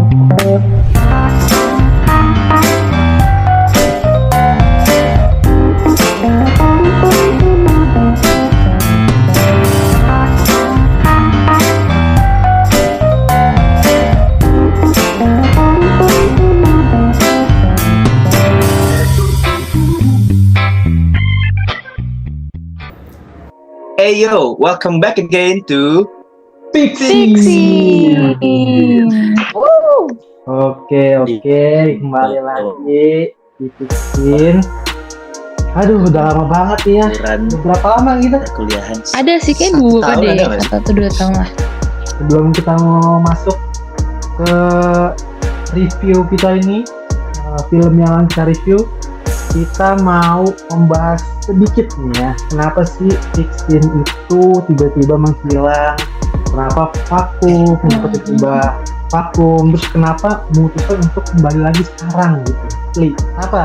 Hey yo, welcome back again to Pixie. Woo. Oke, kembali lagi di Pixie. Aduh, udah lama banget nih ya. Berapa lama kita? Perkuliahan. Ada sih kayak 2 deh, 1-2 tahun lah. Sebelum kita mau masuk ke review kita ini, film yang akan kita review, kita mau membahas sedikit nih ya, kenapa sih Pixie itu tiba-tiba menghilang, kenapa vakum, tiba-tiba vakum, terus kenapa memutuskan untuk kembali lagi sekarang gitu. Kenapa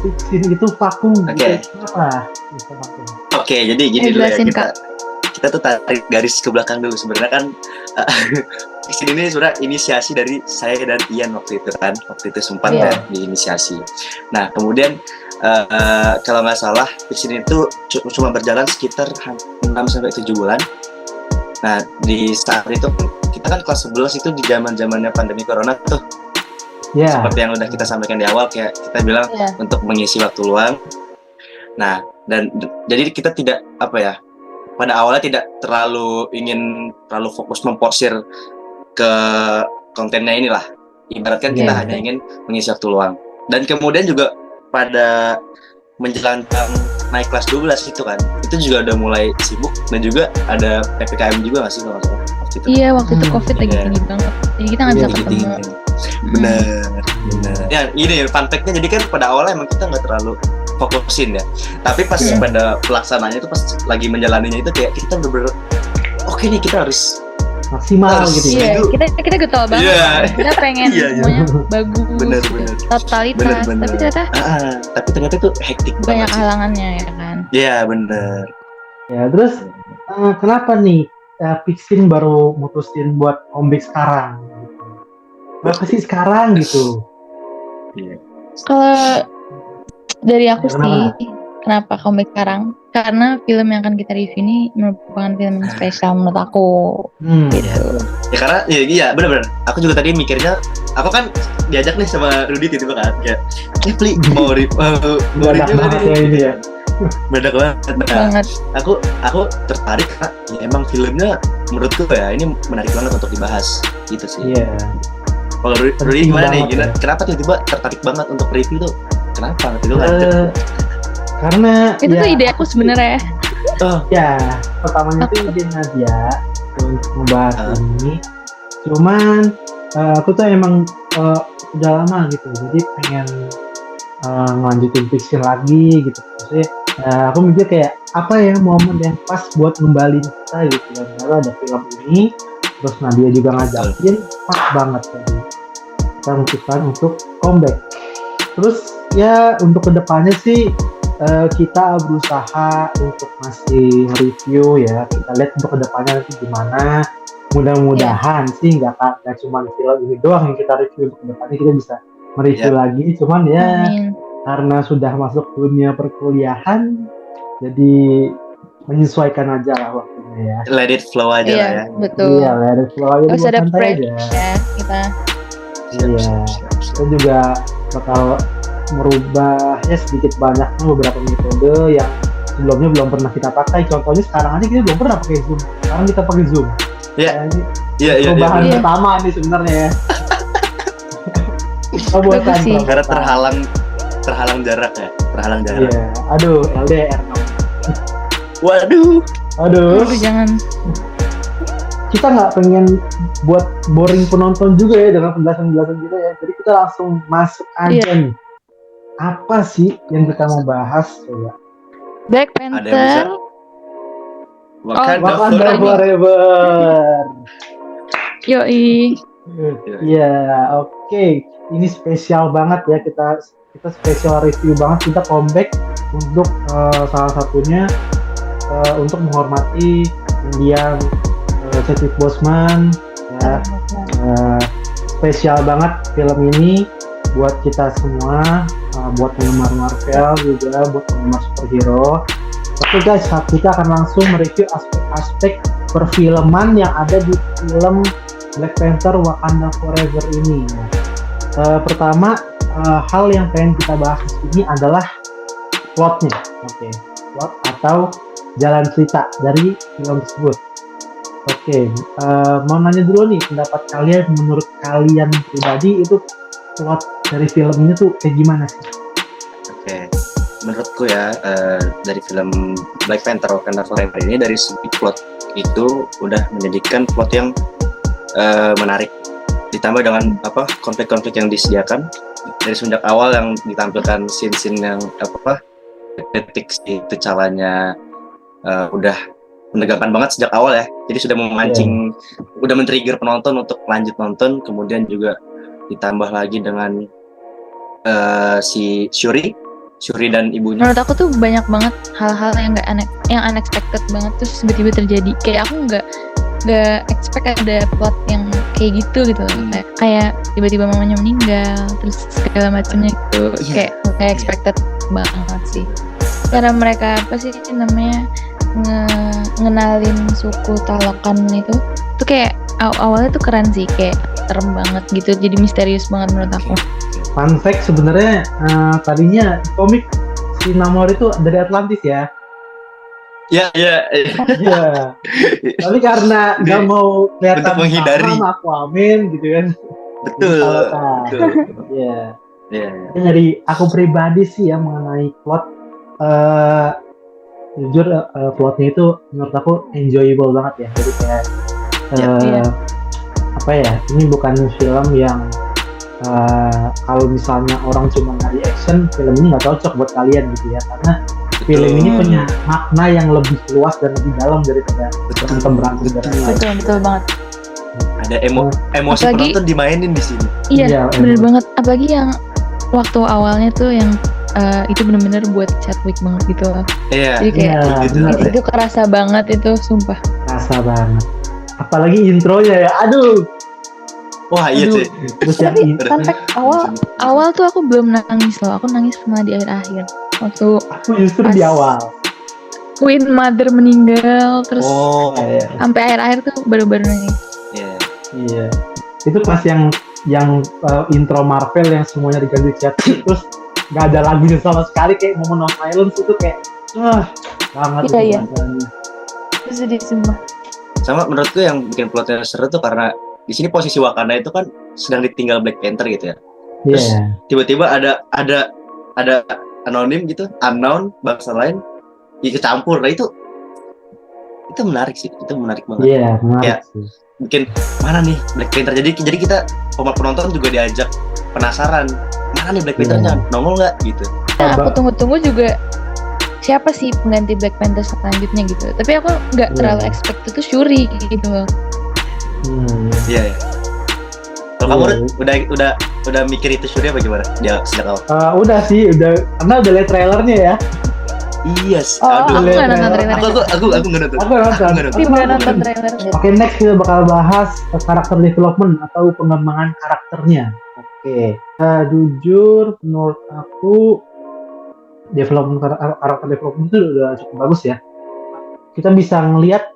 Pixie itu vakum? Oke. Kenapa bisa vakum? Oke, jadi gini dulu ya, jelasin, Kak. kita tuh tarik garis ke belakang dulu. Sebenarnya kan Pixie ini sebenarnya inisiasi dari saya dan Ian waktu itu sempat ya diinisiasi. Nah kemudian kalau nggak salah Pixie itu cuma berjalan sekitar 6-7 bulan. Nah di saat itu kita kan kelas 11 itu di zamannya pandemi corona tuh. Seperti yang udah kita sampaikan di awal, kayak kita bilang untuk mengisi waktu luang. Nah dan jadi kita tidak pada awalnya tidak terlalu ingin terlalu fokus memporsir ke kontennya inilah. Ibaratkan kita hanya ingin mengisi waktu luang. Dan kemudian juga pada menjelang naik kelas 12 itu kan, itu juga udah mulai sibuk dan juga ada PPKM juga nggak sih kalau nggak salah waktu itu? Iya, waktu itu COVID lagi tinggi banget, jadi kita nggak bisa ketemu. Bener. Ya ini fun fact-nya, jadi kan pada awalnya emang kita nggak terlalu fokusin ya, tapi pas pada pelaksananya itu, pas lagi menjalaninya itu kayak kita bener-bener oke nih, kita harus maksimal gitu ya. Iya, kita getol banget. Kita pengen semuanya bagus. Bener. Totalitas. Tapi ternyata itu hektik banget. Banyak halangannya ya kan. Iya bener. Ya terus kenapa nih Pixie baru mutusin buat comeback sekarang? Kenapa sih sekarang gitu? Kalau dari aku sih, kenapa comeback sekarang? Karena film yang akan kita review ini merupakan film yang spesial menurut aku. Gitu. Ya karena iya benar-benar. Aku juga tadi mikirnya, aku kan diajak nih sama Rudy tiba-tiba kan kayak, Pli mau review ini ya. Bedak banget. Aku tertarik karena ya emang filmnya menurutku ya ini menarik banget untuk dibahas gitu sih. Iya. Kalau Rudy gimana nih? Kenapa tiba-tiba tertarik banget untuk review tuh? Kenapa? Karena itu tuh ide aku sebenarnya. Pertamanya tuh ide Nadia untuk membahas ini. Cuman aku tuh emang udah lama gitu, jadi pengen ngelanjutin Pixie lagi gitu. Maksudnya aku mikir kayak apa ya momen yang pas buat ngembalin kita gitu kan. Karena ada film ini, terus Nadia juga ngajakin, pas banget tadi. Kita memutuskan untuk comeback. Terus ya untuk kedepannya sih kita berusaha untuk masih review ya. Kita lihat untuk kedepannya nanti gimana. Mudah-mudahan sih nggak cuma film ini doang yang kita review. Untuk kedepannya kita bisa mereview lagi. Cuman ya karena sudah masuk dunia perkuliahan, jadi menyesuaikan aja lah waktunya ya. Let it flow aja lah ya. Betul. Iya, let it flow aja. Harus ada fresh ya kita. Kita juga bakal merubah ya sedikit banyaknya beberapa metode yang sebelumnya belum pernah kita pakai. Contohnya sekarang aja kita belum pernah pakai Zoom. Sekarang kita pakai Zoom. Iya. Perubahan pertama ini sebenarnya ya. Karena terhalang jarak ya. Iya. Aduh, LDR. Waduh. Jangan. Kita nggak pengen buat boring penonton juga ya dengan penjelasan kita ya. Jadi kita langsung masuk aja nih. Apa sih yang kita mau bahas coba? Black Panther. Wakanda Forever. Yoi. Iya, oke. Ini spesial banget ya, kita spesial review banget. Kita comeback untuk salah satunya untuk menghormati mendiang Chadwick Boseman ya. spesial banget film ini buat kita semua, buat penggemar Marvel juga, buat penggemar superhero. Oke guys, kita akan langsung mereview aspek-aspek perfilman yang ada di film Black Panther Wakanda Forever ini. Pertama, hal yang pengen kita bahas di sini adalah plotnya. Oke, plot atau jalan cerita dari film tersebut. Oke, mau nanya dulu nih, pendapat kalian, menurut kalian pribadi itu plot dari film ini tuh kayak gimana sih? Oke, menurutku ya, dari film Black Panther Wakanda Forever ini dari segi plot itu udah menjadikan plot yang menarik, ditambah dengan konflik-konflik yang disediakan dari sejak awal yang ditampilkan scene-scene yang detik itu calanya udah menegangkan banget sejak awal ya, jadi sudah memancing, udah men-trigger penonton untuk lanjut nonton. Kemudian juga ditambah lagi dengan si Shuri dan ibunya. Menurut aku tuh banyak banget hal-hal yang yang unexpected banget terus tiba-tiba terjadi. Kayak aku nggak expect ada plot yang kayak gitu loh. Kayak tiba-tiba mamanya meninggal terus segala macamnya gitu. Kayak expected banget sih. Cara mereka namanya ngenalin suku Talokan itu tuh kayak awalnya tuh keren sih, kayak serem banget gitu, jadi misterius banget menurut aku. Fun fact sebenarnya tadinya komik si Namor itu dari Atlantis ya. Iya. Tapi karena nggak mau kelihatan untuk menghindari Aquaman gitu kan. Betul. Iya. Iya. Dari aku pribadi sih ya mengenai plot, jujur plotnya itu menurut aku enjoyable banget ya. Jadi kayak ini bukan film yang kalau misalnya orang cuma nyari action, film ini nggak cocok buat kalian gitu ya, karena film ini punya makna yang lebih luas dan lebih dalam daripada berantem. Betul banget. Ada emosi penonton dimainin di sini. Iya, bener banget. Apalagi yang waktu awalnya tuh yang itu bener-bener buat Chadwick banget gitu loh. Iya. Jadi kayak itu kerasa banget itu, sumpah. Kerasa banget. Apalagi intronya ya, aduh. Wah iya sih. Tapi fun fact, awal tuh aku belum nangis loh. Aku nangis malah di akhir-akhir. Waktu aku justru di awal. Queen Mother meninggal terus sampai akhir-akhir tuh baru-baru nangis. Iya. Itu pas yang intro Marvel yang semuanya diganti Chadwick terus nggak ada lagunya sama sekali, kayak Moment of Silence itu kayak banget. Iya. Itu sedih semua. Sama menurutku yang bikin plotnya seru tuh karena di sini posisi Wakanda itu kan sedang ditinggal Black Panther gitu ya. Terus tiba-tiba ada anonim gitu, unknown bangsa lain ikut campur. Nah itu menarik sih, itu menarik banget. Iya, menarik sih. Bikin mana nih Black Panther. Jadi kita penonton juga diajak penasaran, mana nih Black Panther-nya, nongol nggak gitu. Nah, aku tunggu-tunggu juga siapa sih pengganti Black Panther selanjutnya gitu. Tapi aku nggak terlalu expect itu Shuri gitu loh. Iya. Kalau kamu udah mikir itu Shuri apa gimana? Dia sejak awal? Udah karena udah lihat trailernya ya. Iya. Aku nggak nonton trailernya. Aku nggak nonton. Aku nggak nonton trailernya. Oke, next kita bakal bahas karakter development atau pengembangan karakternya. Oke. Jujur menurut aku karakter development itu udah cukup bagus ya. Kita bisa ngelihat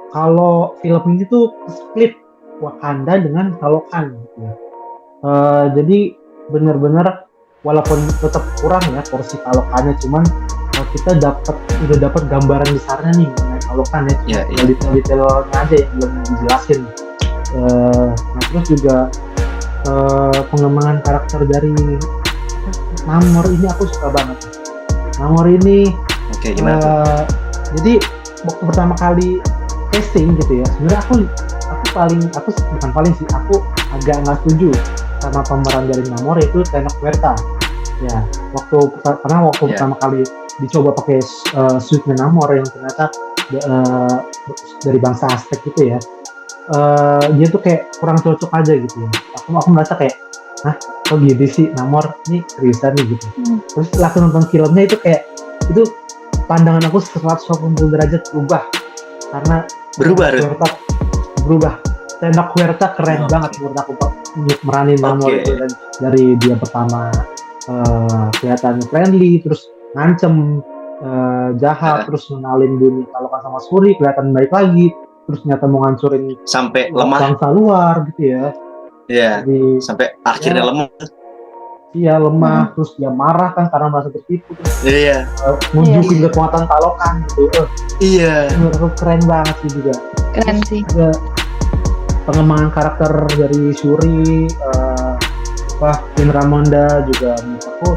kalau film ini tuh split Wakanda dengan Talokan gitu ya. Jadi benar-benar walaupun tetap kurang ya porsi Talokannya, cuman kita udah dapat gambaran besarnya nih mengenai Talokan ya. Detail-detailnya aja yang belum dijelasin. Nah terus juga pengembangan karakter dari Namor ini aku suka banget. Namor ini jadi waktu pertama kali casting gitu ya, sebenarnya aku agak nggak setuju sama pemeran dari Namor, yaitu Tenoch Huerta ya. Karena waktu pertama kali dicoba pakai suitnya Namor yang ternyata dari bangsa Aztec gitu ya, dia tuh kayak kurang cocok aja gitu ya. Aku merasa kayak kok gitu sih Namor ini seriusan nih gitu. Terus setelah aku nonton filmnya itu kayak itu pandangan aku 180 derajat berubah, karena berubah. Tenoch Huerta keren banget menurut aku. untuk meranin Namor Oke. itu, dan dari dia pertama kelihatan friendly, terus ngancem, jahat, terus ngenalin dunia Talokan sama Shuri, kelihatan baik lagi, terus ternyata mau ngancurin Sampai lemah, bangsa luar gitu ya. ya, Jadi sampai akhirnya ya, lemah. dia lemah, terus dia marah kan karena merasa tertipu, terus Iya, nunjukin kekuatan Talokan gitu. iya. Menurut aku keren banget sih juga. Keren sih. Juga pengembangan karakter dari Shuri, Queen Ramonda juga menurut aku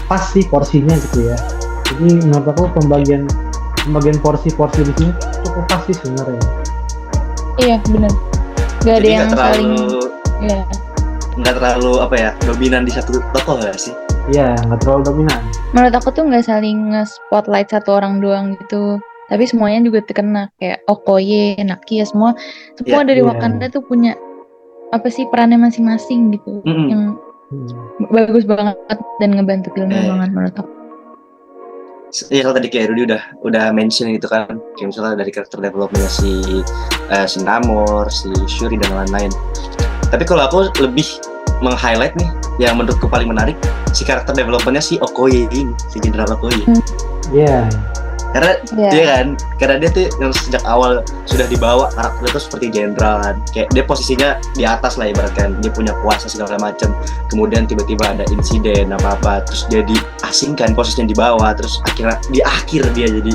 pas sih porsinya gitu ya. Jadi menurut aku pembagian porsi-porsi di sini cukup pas sih sebenarnya. Iya benar. Gak ada Jadi yang saling. Ya. nggak terlalu apa ya, dominan di satu tokoh nggak sih? Iya, nggak terlalu dominan. Menurut aku tuh nggak saling nge-spotlight satu orang doang gitu. Tapi semuanya juga terkena kayak Okoye, Nakia, semua Iya. dari Iya. Wakanda tuh punya apa sih perannya masing-masing gitu. Mm-mm. Yang bagus banget dan ngebantu filmnya Iya. banget menurut aku. Iya, kalau tadi kayak Rudy udah mention gitu kan, kayak misalnya dari karakter developmentnya si Namor, si Shuri dan lain-lain. Tapi kalau aku lebih meng-highlight nih, yang menurutku paling menarik, si karakter developmentnya si Okoye ini, si Jenderal Okoye. Iya. Karena Iya. dia kan, karena dia tuh yang sejak awal sudah dibawa karakternya tuh seperti jenderal kan, kayak dia posisinya di atas lah ibaratkan, dia punya kuasa segala macam. Kemudian tiba-tiba ada insiden apa-apa, terus dia diasingkan, posisinya di bawah, terus akhirnya di akhir dia jadi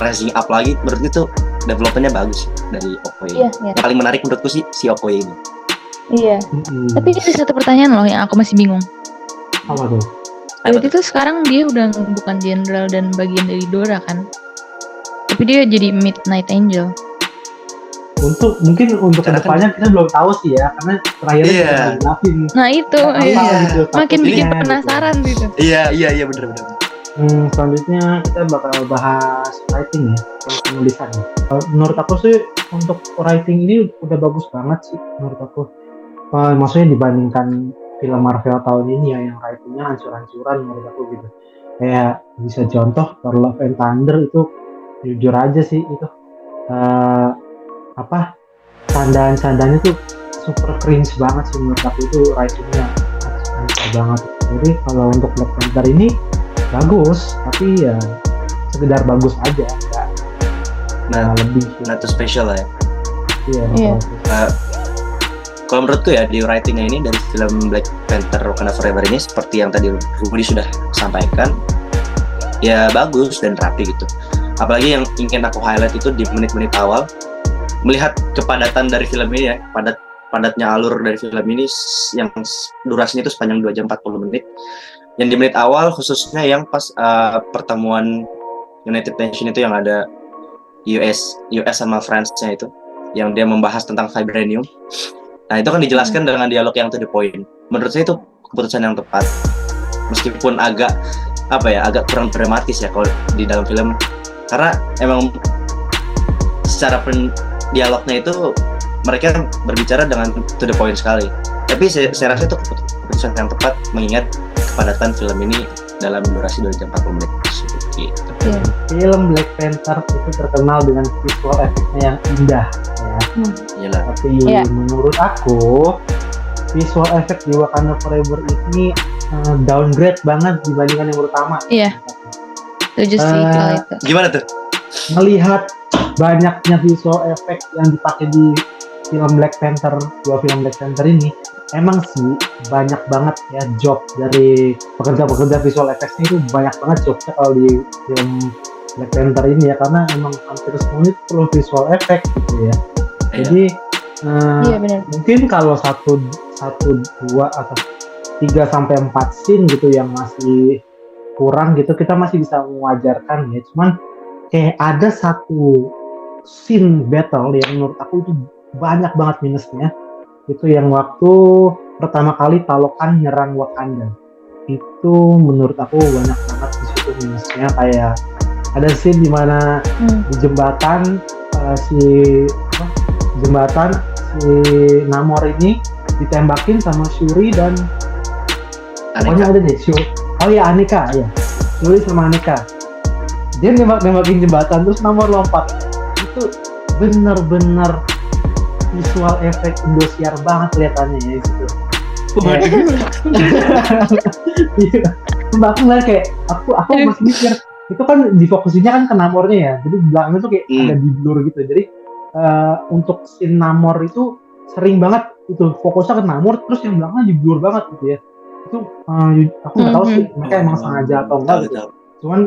rising up lagi. Menurut itu developmentnya bagus dari Okoye. Iya, iya. Yang paling menarik menurutku sih si Okoye ini. Iya. Tapi ada satu pertanyaan loh yang aku masih bingung. Apa tuh? Berarti tuh sekarang dia udah bukan jenderal dan bagian dari Dora kan? Tapi dia jadi Midnight Angel. Mungkin untuk Karena kedepannya kita belum tahu sih ya, karena terakhirnya Iya. kita dijelasin. Nah itu Apa iya. gitu, Makin bikin takutnya, penasaran gitu. Iya bener-bener. Selanjutnya kita bakal bahas writing ya, penulisan. Menurut aku sih untuk writing ini udah bagus banget sih menurut aku. Maksudnya dibandingkan film Marvel tahun ini ya, yang writingnya hancur-hancuran menurut aku gitu. Kayak bisa contoh Thor Love and Thunder itu jujur aja sih itu candaan-candanya tuh super cringe banget sih menurut aku, itu writingnya hancur banget. Jadi kalau untuk Black Panther ini bagus, tapi ya sekedar bagus aja, nggak lebih. Not too special lah ya. Iya. Kalau menurutku ya, di writingnya ini dari film Black Panther Wakanda Forever ini, seperti yang tadi Rudy sudah sampaikan, ya bagus dan rapi gitu. Apalagi yang ingin aku highlight itu di menit-menit awal, melihat kepadatan dari film ini ya, padatnya alur dari film ini yang durasinya itu sepanjang 2 jam 40 menit. Yang di menit awal khususnya yang pas pertemuan United Nations itu yang ada US sama France-nya itu, yang dia membahas tentang vibranium. Nah, itu kan dijelaskan dengan dialog yang to the point. Menurut saya itu keputusan yang tepat. Meskipun agak kurang dramatis ya kalau di dalam film. Karena emang secara dialognya itu mereka berbicara dengan to the point sekali. Tapi saya rasa itu keputusan yang tepat mengingat kepadatan film ini dalam durasi 2 jam 40 menit. Gitu. Film Black Panther itu terkenal dengan visual efeknya yang indah ya. Iyalah. Tapi menurut aku visual efek di Wakanda Forever ini downgrade banget dibandingkan yang pertama. Iya. Setuju sih kalau itu. Gimana tuh? Melihat banyaknya visual efek yang dipakai di film Black Panther, 2 film Black Panther ini, emang sih banyak banget ya job dari pekerja-pekerja visual effects itu, banyak banget jobnya kalau di film Black Panther ini ya, karena emang hampir semuanya perlu visual effect gitu ya. Jadi mungkin kalau 1, 2 atau 3 sampai 4 scene gitu yang masih kurang gitu, kita masih bisa mewajarkan ya. Cuman kayak ada 1 scene battle yang menurut aku itu banyak banget minusnya. Itu yang waktu pertama kali Talokan nyerang Wakanda. Itu menurut aku banyak banget di situ minusnya. Kayak ada scene di mana di jembatan si Namor ini ditembakin sama Shuri dan pokoknya ada deh Aneka ya. Shuri sama Aneka. Dia nembakin jembatan terus Namor lompat. Itu bener-bener visual efek Indosiar banget kelihatannya ya gitu. Iya. Mbak aku ngeliat kayak aku masih mikir itu kan difokusinya kan ke Namornya ya, jadi di belakangnya tuh kayak ada di blur gitu. Jadi untuk scene Namor itu sering banget itu fokusnya ke Namor, terus yang belakangnya di blur banget gitu ya. Itu aku nggak tahu sih mereka emang sengaja atau enggak gitu. Cuman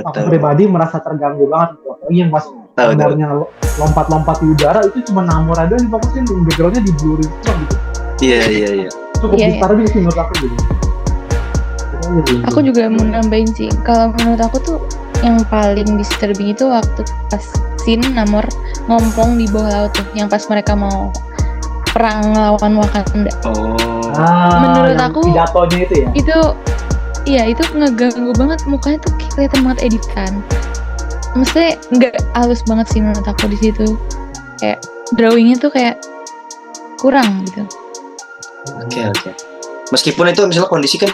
aku pribadi merasa terganggu banget gitu. Apalagi yang pas Namornya lompat-lompat di udara itu cuma Namor aja yang difokusin, backgroundnya di blur itu gitu. Iya. Cukup disturbing sih menurut aku gitu. Aku juga mau nambahin sih, kalau menurut aku tuh yang paling disturbing itu waktu pas scene Namor ngompong di bawah laut tuh, yang pas mereka mau perang lawan Wakanda. Menurut aku pidatonya itu ya. Itu ngeganggu banget, mukanya tuh kelihatan banget editan. Maksudnya nggak halus banget sih menurut aku di situ. Kayak drawingnya tuh kayak kurang gitu. Oke. Meskipun itu misalnya kondisi kan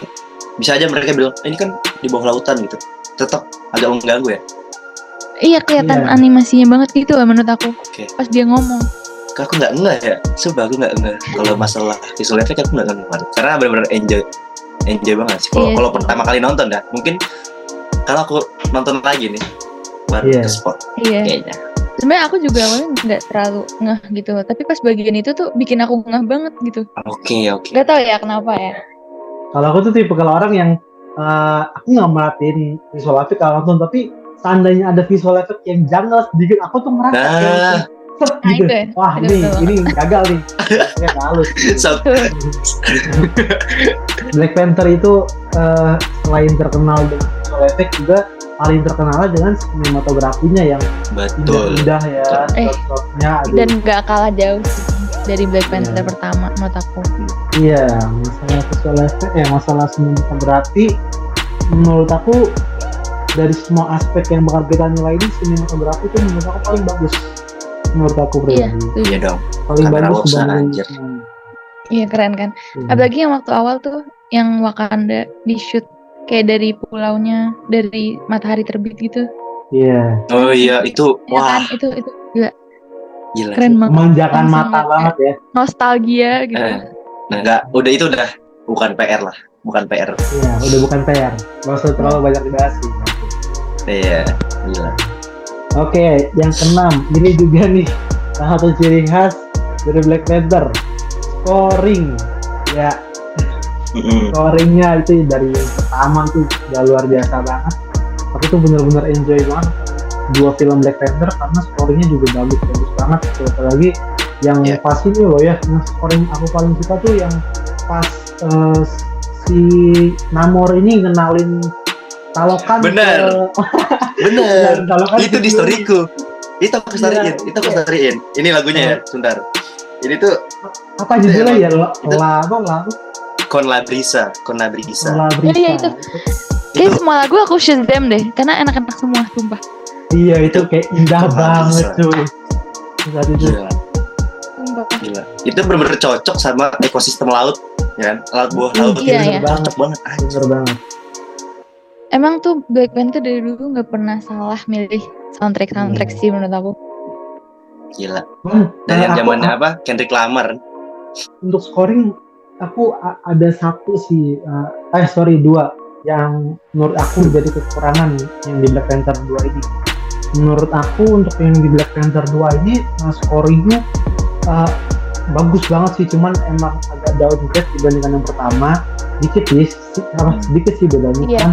bisa aja mereka bilang ini kan di bawah lautan gitu, tetap agak mengganggu ya. Iya, kelihatan animasinya banget gitu lah menurut aku. Pas dia ngomong. Aku nggak ngeh ya, sumpah aku nggak ngeh. Kalau masalah visual effect aku nggak ngeh karena benar-benar enjoy banget sih. Kalau pertama kali nonton dah, mungkin kalau aku nonton lagi nih baru ke spot. Iya. Kayaknya. Sebenarnya aku juga awalnya nggak terlalu ngeh gitu, tapi pas bagian itu tuh bikin aku ngeh banget gitu. Oke. Gak tau ya kenapa ya. Kalau aku tuh tipe kalau orang yang aku nggak merhatiin visual effect kalau nonton, tapi seandainya ada visual effect yang janggal sedikit, aku tuh merasa gitu. Wah ini gagal nih. Ya halus. Black Panther itu selain terkenal dengan visual effect juga paling terkenal dengan sinematografinya yang indah ya, shot-shotnya. Dan gak kalah jauh dari Black Panther pertama menurut aku. Iya, masalah visual effect masalah sinematografi menurut aku dari semua aspek yang bakal kita nilai ini, sinematografi itu menurut aku paling bagus menurut aku pribadi. Iya dong. Paling bagus dibanding. Iya keren kan. Apalagi yang waktu awal tuh yang Wakanda di shoot kayak dari pulaunya, dari matahari terbit gitu. Iya. Oh iya itu wah. Kan? Itu gila. Keren banget. Memanjakan mata banget ya. Nostalgia gitu. Nah udah bukan PR lah, bukan PR. Iya, udah bukan PR. Gak usah terlalu banyak dibahas sih. Iya, gila. Oke, yang keenam, ini juga nih salah satu ciri khas dari Black Panther, scoring. Ya, scoringnya itu dari yang pertama itu udah luar biasa banget. Aku tuh bener-bener enjoy banget dua film Black Panther karena scoringnya juga bagus banget. Apalagi yang pas ini loh ya, yang scoring aku paling suka tuh yang pas si Namor ini ngenalin Talokan. Bener. Itu di storyku. Itu aku storyin. Ini lagunya ya, sebentar. Ini tuh apa judulnya ya? Lagu Con la Brisa. Iya itu. Kayak semua lagu aku Shazam deh, karena enak-enak semua, sumpah. Iya itu kayak indah banget cuy. Gila. Itu benar-benar cocok sama ekosistem laut, ya kan? Buah laut. Iya. Cocok banget. Bener banget. Emang tuh Black Panther dari dulu nggak pernah salah milih soundtrack sih menurut aku. Gila. Dari zamannya apa? Kendrick Lamar. Untuk scoring aku ada dua yang menurut aku jadi kekurangan yang di Black Panther 2 ini. Menurut aku untuk yang di Black Panther 2 ini scoringnya bagus banget sih, cuman emang agak downgrade dibandingkan yang pertama. Sedikit sih bedanya kan.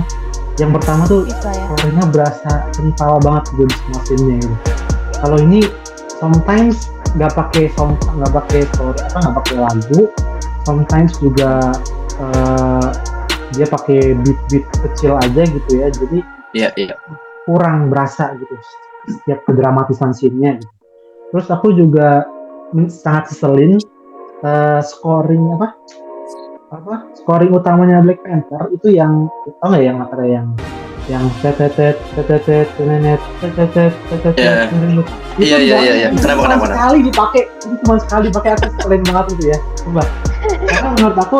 Yang pertama tuh scoringnya berasa kental banget gitu di semua scene-nya gitu. Kalau ini sometimes nggak pakai lagu, sometimes juga dia pakai beat kecil aja gitu ya, jadi kurang berasa gitu setiap kedramatisan scene-nya gitu. Terus aku juga sangat seselin scoring utamanya Black Panther itu yang tau nggak yang antara yang tetetet iya kenapa sekali dipakai, itu cuma sekali dipakai, aku seselin banget itu ya, coba. Karena menurut aku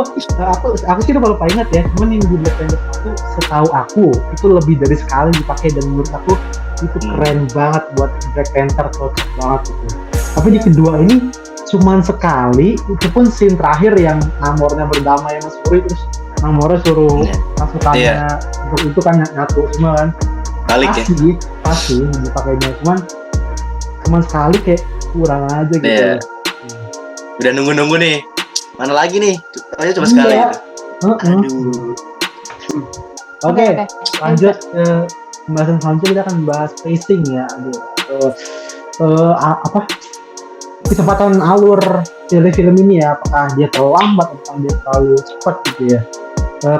sih udah lupa ingat ya, cuman yang di Black Panther itu setahu aku itu lebih dari sekali dipakai, dan menurut aku itu keren banget buat Black Panther, cocok banget gitu. Tapi di kedua ini cuman sekali, itu pun scene terakhir yang Namornya berdamai sama Shuri, terus Namornya suruh pasukannya untuk itu kan nyatu semua kan. Balik ya. Pasti dipakainya, cuman sekali kayak kurang aja gitu. Iya. Udah nunggu nih, mana lagi nih? Ayo cuma sekali Iya. gitu. Aduh. Oke, lanjut ke pembahasan selanjutnya, kita akan bahas pacing ya. Apa kecepatan alur film ini ya, apakah dia terlalu lambat atau dia terlalu cepat gitu ya.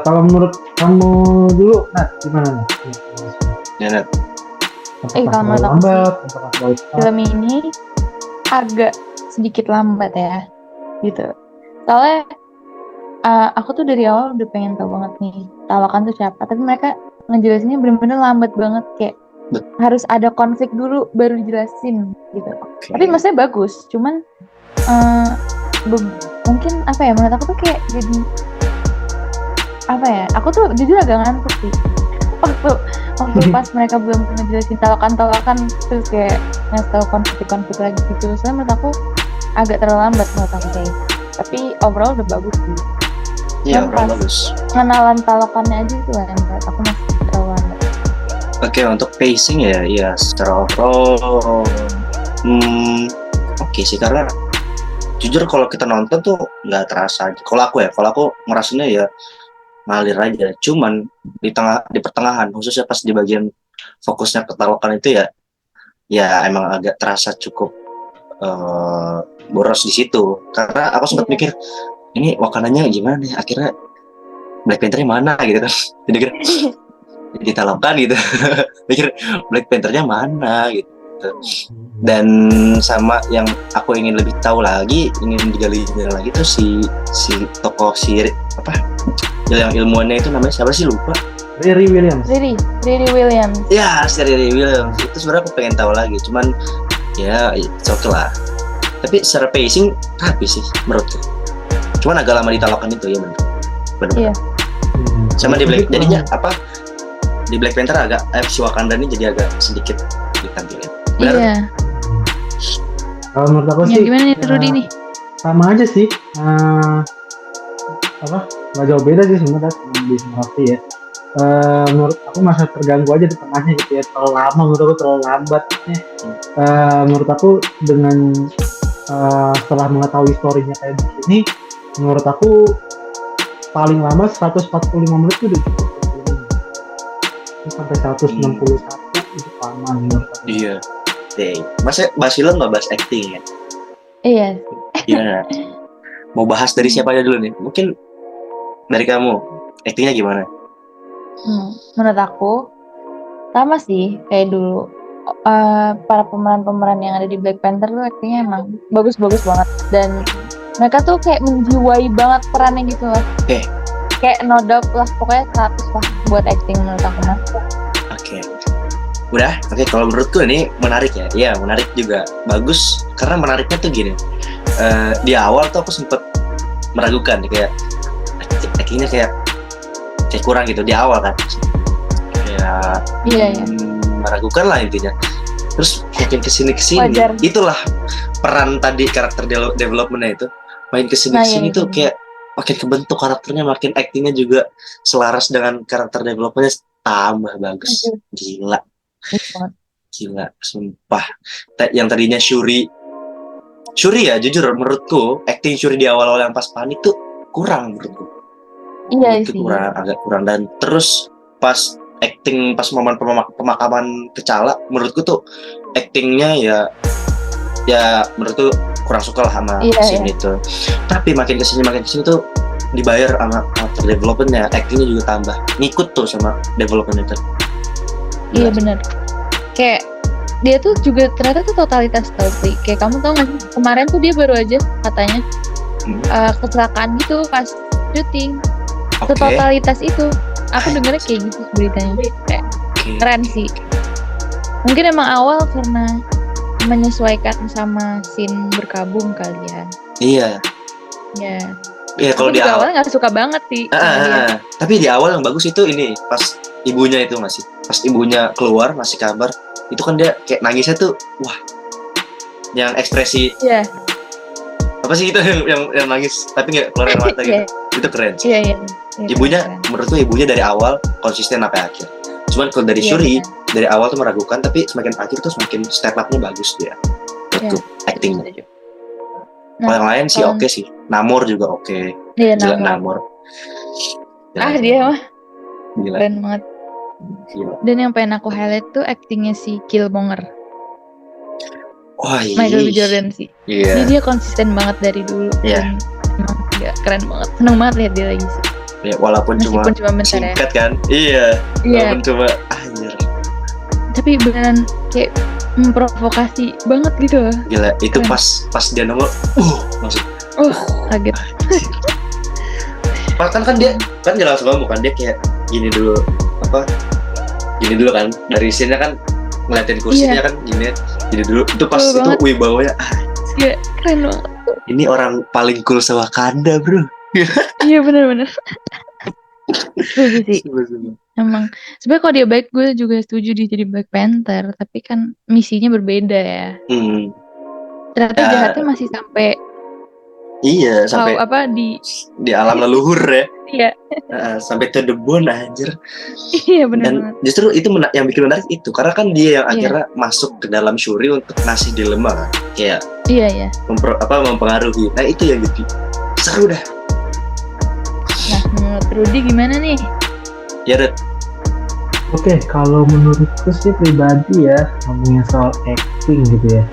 Kalau menurut kamu dulu, Nat, gimana Nat? Ya, Nat. Apakah kalau terlalu menurut aku lambat, apakah terlalu cepat? Film ini agak sedikit lambat ya, gitu. Soalnya aku tuh dari awal udah pengen tahu banget nih Talokan tuh siapa, tapi mereka ngejelasinnya bener-bener lambat banget, kayak harus ada konflik dulu baru dijelasin gitu. Okay. Tapi maksudnya bagus, cuman mungkin apa ya, menurut aku tuh kayak jadi apa ya, aku tuh jujur agak ngantuk sih waktu pas mereka belum ngejelasin Talokan terus kayak ngasih tahu konflik lagi gitu. Soalnya menurut aku agak terlalu lambat menurut aku kayak. Tapi overall udah bagus sih. Iya, Pas bagus. pengenalan Talokannya aja itu yang menurut aku masih terlalu lambat. Oke, untuk pacing ya secara overall oke sih, karena jujur kalau kita nonton tuh nggak terasa. Kalau aku ngerasanya ya ngalir aja. Cuman di pertengahan, khususnya pas di bagian fokusnya ke Talokan itu ya emang agak terasa cukup boros di situ. Karena aku sempat mikir, ini Wakandanya gimana nih? Akhirnya Black Panther-nya mana gitu kan? Jadi kira di Talokan gitu. Mikir Black Panther-nya mana gitu. Dan sama yang aku ingin lebih tahu lagi, ingin digali lagi tuh si tokoh apa? Yang ilmuannya itu namanya siapa sih, lupa. Riri Williams. Ya, si Riri Williams. Itu sebenarnya aku pengen tahu lagi. Cuman ya it's okay lah. Tapi secara pacing rapi sih menurutku. Cuman agak lama di Talokan itu ya benar. Iya. Sama di Black, jadinya apa? Di Black Panther agak si Wakanda ini jadi agak sedikit ditampilkan. Benar? Iya. Kalau menurut aku Ya, sih gimana nih Rudy nih? sama aja sih. Nggak jauh beda sih sebenarnya di Merapi ya. Menurut aku masih terganggu aja di tengahnya gitu ya, terlalu lama, menurut aku terlalu lambat. Menurut aku dengan setelah mengetahui historinya kayak begini, menurut aku paling lama 145 menit itu udah cukup. Sampai 161 itu lama menurut aku. Iya. Masa bahas film nggak bahas acting ya? Iya. Iya. Mau bahas dari siapa aja dulu nih? Mungkin dari kamu, actingnya gimana? Menurut aku sama sih kayak dulu. Para pemeran yang ada di Black Panther tuh actingnya emang bagus-bagus banget, dan mereka tuh kayak menjiwai banget perannya gitu loh. Kayak no doubt lah, pokoknya 100 lah buat acting menurut aku mas. Oke. Kalau menurutku ini menarik ya. Iya, menarik juga. Bagus, karena menariknya tuh gini. Di awal tuh aku sempet meragukan kayak actingnya kayak kurang gitu di awal kan. Kayak meragukan lah intinya. Terus makin kesini itulah peran tadi karakter development-nya itu. Main kesini tuh kayak makin kebentuk karakternya, makin actingnya juga selaras dengan karakter development-nya, tambah bagus. Gila, sumpah. Yang tadinya Shuri ya, jujur menurutku acting Shuri di awal-awal yang pas panik tuh kurang menurutku. Iya sih. Agak kurang. Dan terus pas acting pas momen pemakaman T'Challa, menurutku tuh actingnya ya menurutku kurang suka lah sama scene itu. Tapi makin kesini tuh dibayar sama karakter development-nya, actingnya juga tambah ngikut tuh sama development itu. Iya benar. Kayak dia tuh juga ternyata tuh totalitas tau sih. Kayak kamu tau nggak sih, kemarin tuh dia baru aja katanya kecelakaan gitu pas syuting. Totalitas itu. Aku dengernya kayak gitu beritanya. Kayak keren sih. Mungkin emang awal karena menyesuaikan sama scene berkabung kali ya. Iya. Ya. Iya, kalau di awal nggak suka banget sih. Tapi di awal yang bagus itu ini pas ibunya itu masih. Pas ibunya keluar ngasih kabar, itu kan dia kayak nangisnya tuh, wah. Yang ekspresi Apa sih itu yang nangis tapi nggak keluar air mata gitu? Itu keren sih. Iya. Ibunya, keren. menurutku ibunya dari awal konsisten sampai akhir. Cuman kalau dari Iya, Shuri, benar. dari awal tuh meragukan, tapi semakin akhir tuh semakin step up-nya bagus dia. Iya. Untuk acting. Setuju. Kalau yang lain sih kalau- oke sih. Namor juga oke. Iya, Gila Namor. Namor. Gila, Dia mah Gila. keren banget. Gila. Dan yang pengen aku highlight tuh actingnya si Killmonger, Wah, Michael B. Jordan sih. Iya. Jadi dia konsisten banget dari dulu. Iya. Dan emang keren banget. Seneng banget lihat dia lagi sih. Ya, walaupun Meskipun cuma bentar ya. singkat kan. Iya. Iya. Walaupun cuma anjir. Tapi beneran kayak memprovokasi banget gitu loh. Gila, itu Keren. pas dia nongol, langsung. Kaget. Kan dia kan gak langsung ngomong kan, dia kayak gini dulu kan dari sini kan ngeliatin kursinya kan gini dulu itu pas Betul itu banget. wibawanya Iya, keren banget. ini orang paling cool se-Wakanda bro. Iya bener-bener. Setuju sih. Emang sebenarnya kalau dia baik gue juga setuju dia jadi Black Panther, tapi kan misinya berbeda ya. Ternyata Ya. jahatnya masih sampai Iya sampai di alam leluhur ya. Iya. Sampai to the bone anjir. Iya bener Dan banget. justru itu yang bikin menarik itu karena kan dia yang Iya. akhirnya masuk ke dalam Shuri untuk ngasih dilema kan. Kayak Iya. mempengaruhi. Nah itu yang jadi seru dah. Nah menurut Rudy gimana nih? Ya Red. Oke, kalau menurutku sih pribadi ya, ngomongin soal acting gitu ya.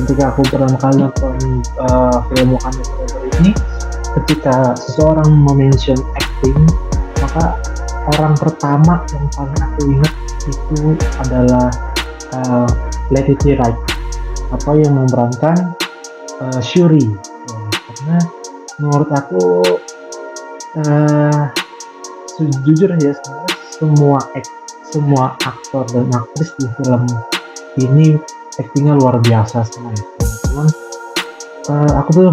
Ketika aku pertama kali nonton film Wakanda Forever ini, ketika seseorang mention acting, maka orang pertama yang paling aku ingat itu adalah Letitia Wright, atau yang memerankan Shuri. Ya, karena menurut aku jujur ya, sebenarnya semua aktor dan aktris di film ini actingnya luar biasa semua ya. Cuman aku tuh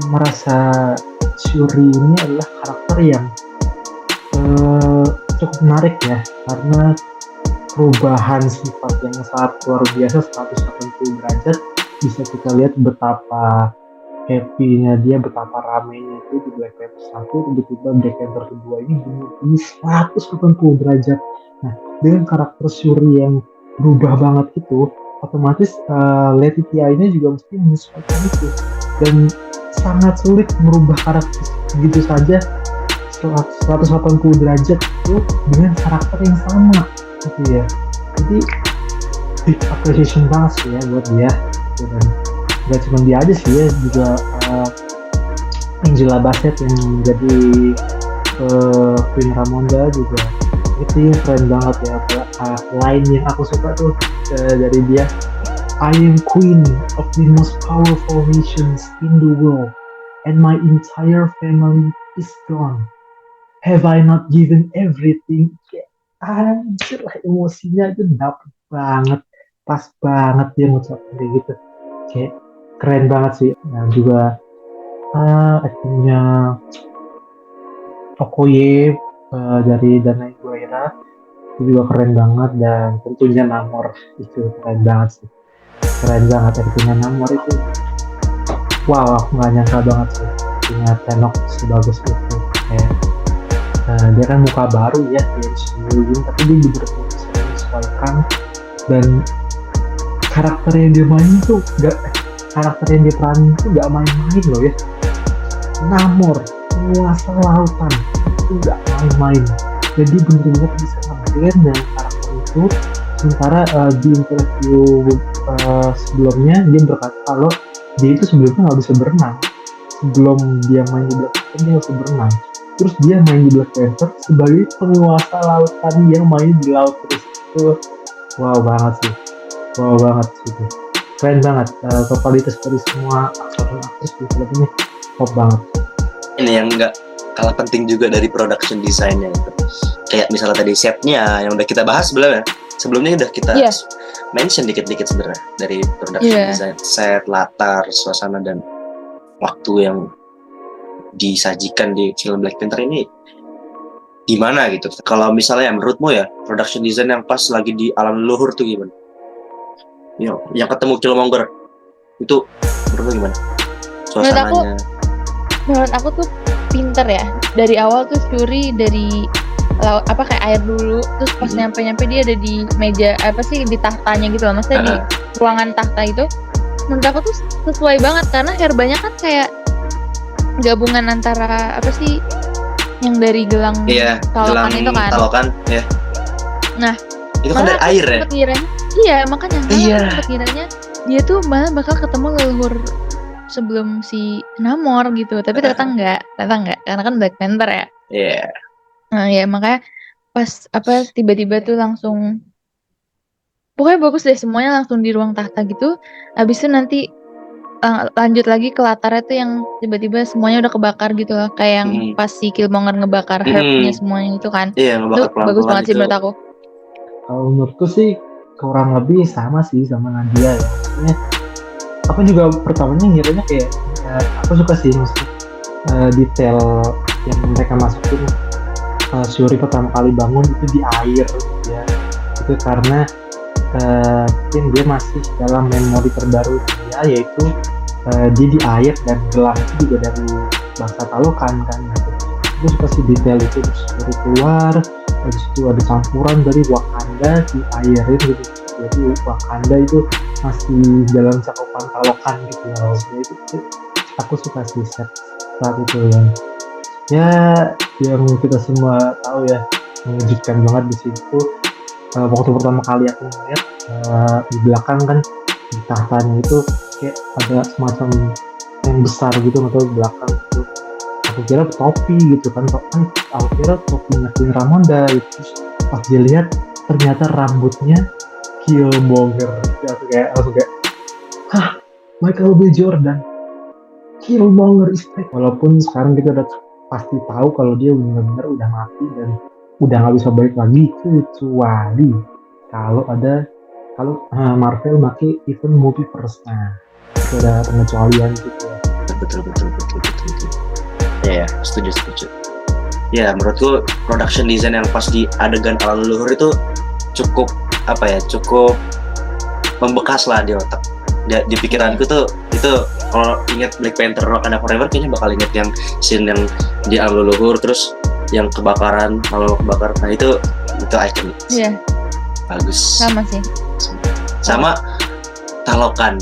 merasa Shuri ini adalah karakter yang cukup menarik ya, karena perubahan sifat yang sangat luar biasa 180 derajat. Bisa kita lihat betapa happy-nya dia, betapa ramainya itu di Black Panther 1, tiba-tiba Black Panther kedua ini benar-benar 180 derajat. Nah, dengan karakter Shuri yang berubah banget itu, otomatis Letitia ini juga mesti menyesuaikan itu, dan sangat sulit merubah karakter begitu saja 180 derajat itu dengan karakter yang sama gitu ya. Jadi big appreciation banget sih ya buat dia gitu. Dan gak cuma dia aja sih ya, juga Angela Bassett yang jadi Queen Ramonda juga itu keren banget ya. Line yang aku suka tuh dari dia, I am queen of the most powerful nations in the world and my entire family is gone. Have I not given everything? Kayak anjir lah, emosinya itu dapet banget, pas banget dia ngucapin kayak gitu. Kayak keren banget sih. Nah juga actingnya Okoye dari Danai Gurira itu juga keren banget, dan tentunya Namor itu keren banget sih. Keren banget actingnya Namor itu. Wow, aku nggak nyangka banget sih punya Thanos sebagus itu. Kayak dia kan muka baru ya dari sebelum, tapi dia benar-benar bisa menyesuaikan, dan karakter yang dia mainin tuh karakter yang dia peranin tuh nggak main-main loh ya. Namor, penguasa lautan, itu nggak main-main. Jadi benar-benar bisa nge-blend dengan karakter itu. Sementara di interview sebelumnya dia berkata kalau dia itu sebelumnya nggak bisa berenang. Sebelum dia main di Black Panther dia nggak bisa berenang. Terus dia main di Black Panther sebagai penguasa lautan yang main di laut terus. Itu wow banget sih. Wow banget gitu. Keren banget. Totalitas dari semua aktor dan aktris di film ini top banget. Ini yang nggak kalah penting juga dari production design-nya itu. Kayak misalnya tadi setnya yang udah kita bahas sebelumnya udah kita mention dikit-dikit sebenarnya dari production design, set, latar, suasana, dan waktu yang disajikan di film Black Panther ini gimana gitu. Kalau misalnya menurutmu ya production design yang pas lagi di alam leluhur tuh gimana? Yang ketemu Killmonger itu menurutmu gimana? suasananya. Menurut aku tuh pinter ya. Dari awal tuh Shuri dari kayak air dulu, terus pas nyampe dia ada di meja di tahtanya gitu loh, maksudnya di ruangan tahta itu. Menurut aku tuh sesuai banget karena herbanya kan kayak gabungan antara yang dari gelang talokan itu kan. Talokan, ya. Nah, itu kan dari air ya. Iya, makanya sempat ngiranya dia tuh malah bakal ketemu leluhur sebelum si Namor gitu, tapi ternyata enggak, karena kan Black Panther ya. Iya. Nah ya makanya pas tiba-tiba tuh langsung, pokoknya bagus deh semuanya langsung di ruang tahta gitu. Habis itu nanti lanjut lagi ke latarnya tuh yang tiba-tiba semuanya udah kebakar gitu loh, kayak yang pas si Killmonger ngebakar herbnya semuanya itu kan. Iya, ngebakar itu bagus banget sih menurut aku. Kalau menurutku sih kurang lebih sama sih sama Nadia ya. Maksudnya aku juga pertamanya ngiranya kayak aku suka sih maksudnya detail yang mereka masukin. Shuri pertama kali bangun itu di air ya, itu karena mungkin dia masih dalam memori terbaru dia, yaitu dia di air dan gelang itu juga dari bangsa Talokan kan gitu. Aku suka sih detail itu. Terus Shuri keluar, habis itu ada campuran dari Wakanda di airin gitu, jadi Wakanda itu masih dalam cakupan Talokan gitu loh. Jadi itu aku suka sih set saat itu ya yang kita semua tahu ya, mengejutkan banget di situ. Waktu pertama kali aku melihat di belakang kan di tahtanya itu kayak ada semacam yang besar gitu atau di belakang itu, aku kira topi gitu kan, aku kira topinya Queen Ramonda itu. Terus pas dilihat ternyata rambutnya Killmonger. Langsung kayak hah, Michael B. Jordan, Killmonger is back. Walaupun sekarang kita udah pasti tahu kalau dia benar-benar udah mati dan udah nggak bisa balik lagi, kecuali kalau Marvel pakai event multiverse. Nah, itu ada pengecualian gitu ya. Betul. Ya, setuju. Ya, menurutku production design yang pas di adegan alam leluhur itu cukup membekas lah di otak. Di pikiranku tuh itu kalau ingat Black Panther Wakanda Forever kayaknya bakal inget yang scene yang di alam leluhur terus yang kebakaran, kalau kebakar. Nah itu ikonik. Iya. Bagus. Sama sih. Sama Talokan.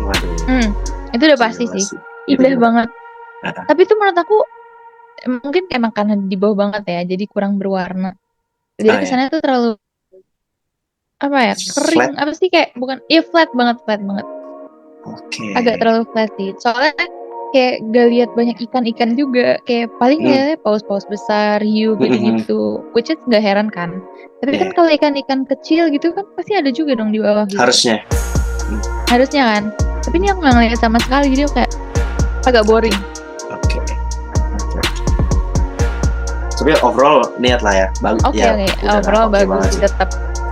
Waduh. Itu udah pasti sih. Indah banget. Tapi itu menurut aku mungkin emang karena di bawah banget ya, jadi kurang berwarna. Jadi kesannya tuh terlalu kering, kayak bukan, flat banget. Oke. Agak terlalu flat sih. Soalnya kayak gak lihat banyak ikan juga, kayak paling ya paus-paus besar, hiu gitu-gitu. Which is gak heran kan. Tapi kan kalau ikan-ikan kecil gitu kan pasti ada juga dong di bawah gitu. Harusnya kan. Tapi ini aku gak ngeliat sama sekali, jadi kayak agak boring. Oke. Tapi overall niat lah ya. Oke. Overall bagus sih tetap.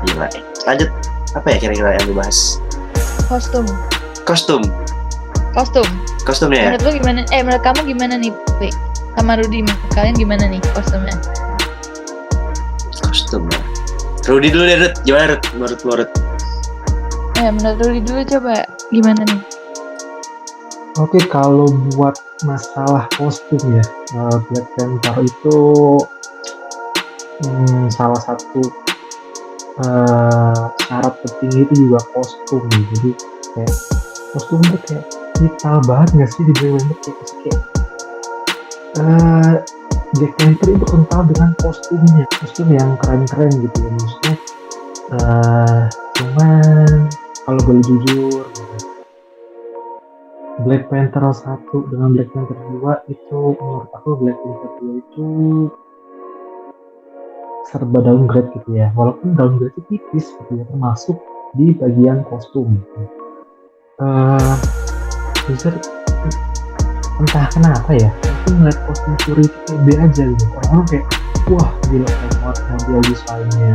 Gila. Lanjut, apa ya kira-kira yang dibahas? Kostum ya. Menurut lu gimana? Menurut kamu gimana nih, Pi? Sama Rudy, kalian gimana nih kostumnya? Kostumnya. Rudy dulu deh, Rud. Gimana, Rud? Menurut Menurut Rudy dulu, coba gimana nih? Oke, kalau buat masalah kostum ya, Black Panther itu salah satu syarat penting itu juga kostum. Jadi kayak kostum itu kayak vital banget nggak sih di Black Panther? Kayak Black Panther itu kental dengan kostum yang keren-keren gitu ya, maksudnya cuman kalau boleh jujur gitu, Black Panther 1 dengan Black Panther 2 itu menurut aku Black Panther 2 itu serba downgrade gitu ya, walaupun downgrade itu tipis gitu ya, termasuk di bagian kostum gitu. Bisa entah kenapa ya, aku ngeliat kostum Shuri itu kayak B aja gitu. Orang-orang kayak wah gila banget model desainnya,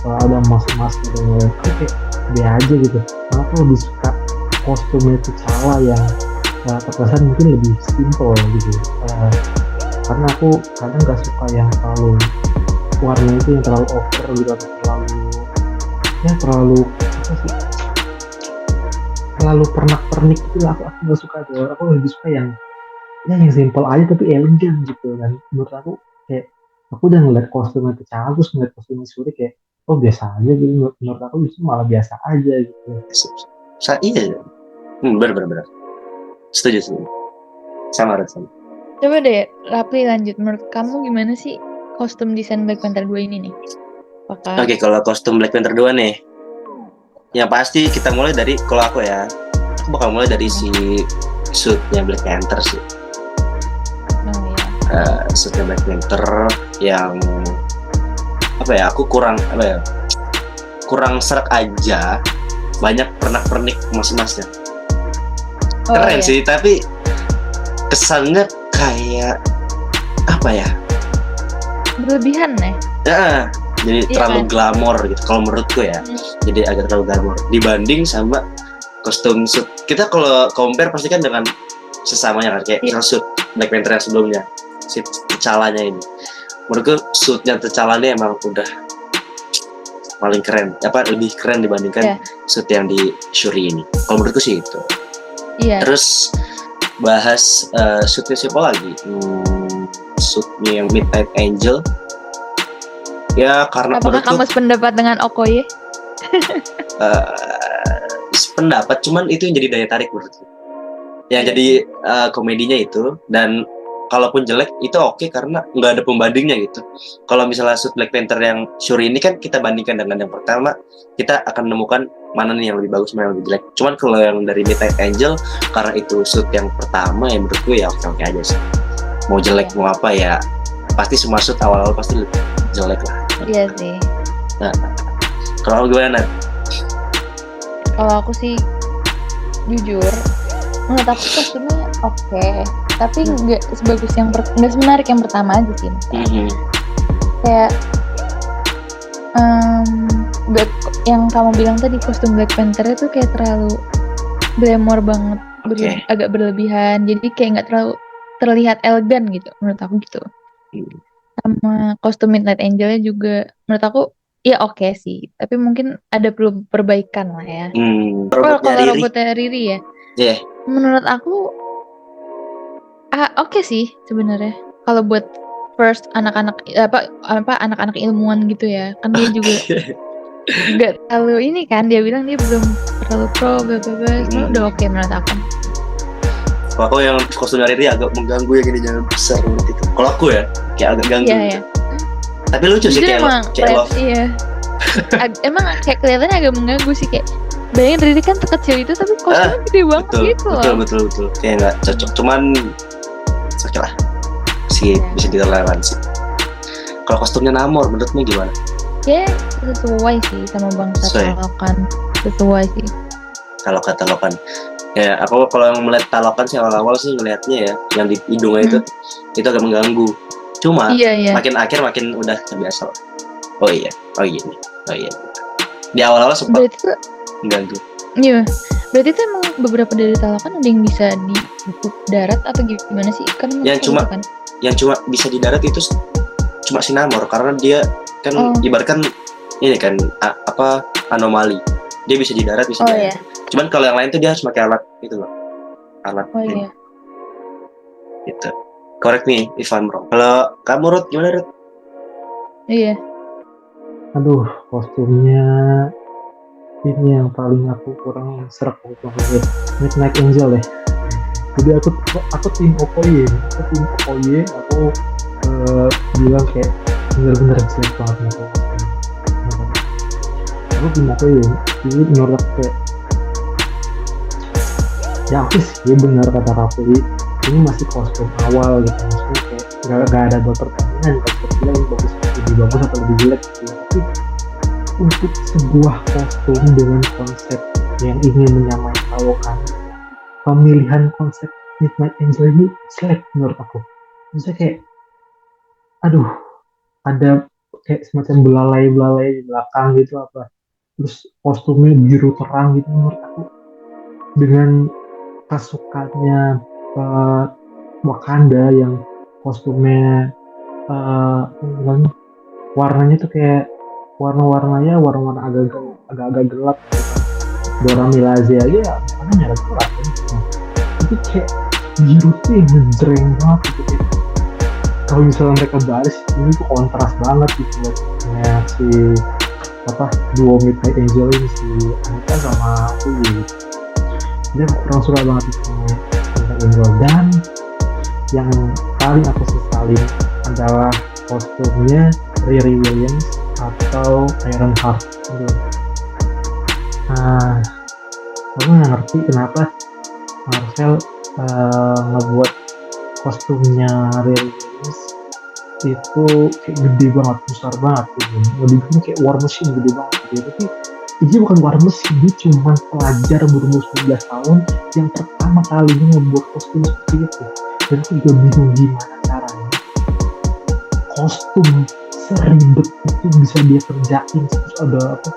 ada emas-emasnya dan lain-lain, kayak B aja gitu. Aku lebih suka kostumnya T'Challa yang terkesan mungkin lebih simple gitu. Karena aku kadang gak suka yang terlalu warna itu yang terlalu over gitu, atau terlalu apa sih, terlalu pernak-pernik itu aku nggak suka tuh. Aku lebih suka yang simple aja tapi elegan gitu kan. Menurut aku kayak aku udah ngeliat kostumnya T'Challa terus ngeliat kostumnya Shuri kayak oh biasa aja gitu. Menurut aku justru malah biasa aja gitu. Iya, benar. Setuju. Sama. Coba deh, Rapli lanjut. Menurut kamu gimana sih kostum desain Black Panther 2 ini nih? Apakah Oke, kalau kostum Black Panther 2 nih, yang pasti kita mulai dari, kalau aku bakal mulai dari si suitnya Black Panther sih. oh ya. Suitnya Black Panther yang aku kurang serak aja, banyak pernak-pernik emas-emasnya. Oh, Keren iya. sih, tapi kesannya kayak Berlebihan nih. jadi Iya terlalu kan? glamor gitu kalau menurutku ya. Jadi agak terlalu glamor dibanding sama kostum suit. Kita kalau compare pasti kan dengan sesamanya kan, kayak Iya. suit Black Panther yang sebelumnya, si T'Challa-nya ini. Menurutku suitnya T'Challa ini emang udah paling keren, lebih keren dibandingkan Iya. suit yang di Shuri ini. Kalau menurutku sih itu. Iya. Terus bahas suitnya siapa lagi? Suitnya yang Midnight Angel. Ya karena Apakah kamu menurutku sependapat dengan Okoye? pendapat, cuman itu yang jadi daya tarik menurutku. Yang jadi komedinya itu, dan kalaupun jelek itu oke karena nggak ada pembandingnya gitu. Kalau misalnya suit Black Panther yang Shuri ini kan kita bandingkan dengan yang pertama, kita akan menemukan mana nih yang lebih bagus, mana yang lebih jelek. Cuman kalau yang dari Midnight Angel, karena itu suit yang pertama ya menurutku ya oke aja sih. Mau jelek mau apa ya, pasti semua suit awal-awal pasti lebih jelek lah. Iya sih. Nah, kalau gimana Nat? Kalau aku sih jujur, menurut aku kostumnya oke, tapi nggak sebagus nggak semenarik yang pertama aja sih. Kayak yang kamu bilang tadi, kostum Black Panther itu kayak terlalu glamour banget, agak berlebihan, jadi kayak nggak terlalu terlihat elegan gitu menurut aku gitu. Sama kostum Midnight Angel-nya juga menurut aku ya oke sih, tapi mungkin ada perlu perbaikan lah ya. Kalau robotnya Riri ya, menurut aku oke sih sebenarnya. Kalau buat first anak-anak anak-anak ilmuwan gitu ya, kan dia juga nggak terlalu ini kan, dia bilang dia belum terlalu pro bla bla bla, udah oke menurut aku. Kalau aku yang kostumnya Riri agak mengganggu, yang ini jangan besar gitu. Kalau aku ya kayak agak ganggu. Iya. Tapi lucu sih kayak love. Iya. Emang kayak kelihatannya agak mengganggu sih, kayak bayangin Riri kan kecil itu tapi kostumnya gede banget gitu loh. Betul. Kayak nggak cocok. Cuman oke lah. Bisa ditoleransi. Kalau kostumnya Namor menurutmu gimana? Ya sesuai sih sama bangsa Talokan. Sesuai sih. Kalau kata Talokan. Ya, aku kalau yang melihat Talokan sih awal-awal sih ngelihatnya ya, yang di hidungnya itu agak mengganggu. Cuma makin akhir makin udah terbiasa. Oh iya. Di awal-awal sempat mengganggu. Iya. Berarti itu emang beberapa dari Talokan ada yang bisa di darat atau gimana sih? Kan yang cuma bisa di darat itu cuma si Namor, karena dia kan ibaratkan ini kan anomali. Dia bisa di darat, bisa di darat. Cuman kalau yang lain tuh dia harus pakai alat itu loh. Iya. Gitu. Correct me if I'm wrong. Kalau kamu Ruth, gimana Ruth? Iya. Aduh, kostumnya ini yang paling aku kurang serak waktu Midnight Angel ya. Jadi aku tim Okoye. Aku bilang kayak bener-bener jelek banget aku tim Okoye. Jadi menurut aku kayak ya oke sih, dia benar kata Rapli, ini masih kostum awal gitu, maksudnya kayak gak ada buat pertandingan bilang ini lebih bagus atau lebih jelek gitu. Tapi untuk sebuah kostum dengan konsep yang ingin menyamai Talokan, pemilihan konsep Midnight Angel ini jelek menurut aku. Maksudnya kayak ada kayak semacam belalai di belakang gitu terus kostumnya biru terang gitu. Menurut aku dengan pasukannya Wakanda yang kostumnya warnanya tuh kayak warna-warna agak-agak gelap gitu kan. Dora Milaje aja ya warnanya merah gelap kan. Nah, itu kayak biru tuh yang ngejreng banget gitu kayak. Kalau misalnya mereka baris ini tuh kontras banget gitu lihat si apa duo Midnight Angel ini si Anita sama Uyi gitu. Dia kurang suka banget itu Midnight Angel. Dan yang paling aku sesalin adalah kostumnya Riri Williams atau Ironheart gitu. Nah, aku nggak ngerti kenapa Marvel ngebuat kostumnya Riri Williams itu kayak gede banget, besar banget gitu. Mau dibikin kayak War Machine gede banget gitu. Tapi dia bukan War Machine, dia cuma pelajar berumur 19 tahun yang pertama kalinya ngebuat kostum seperti itu. Dan aku juga bingung gimana caranya kostum seribet itu bisa dia kerjain. Terus ada apa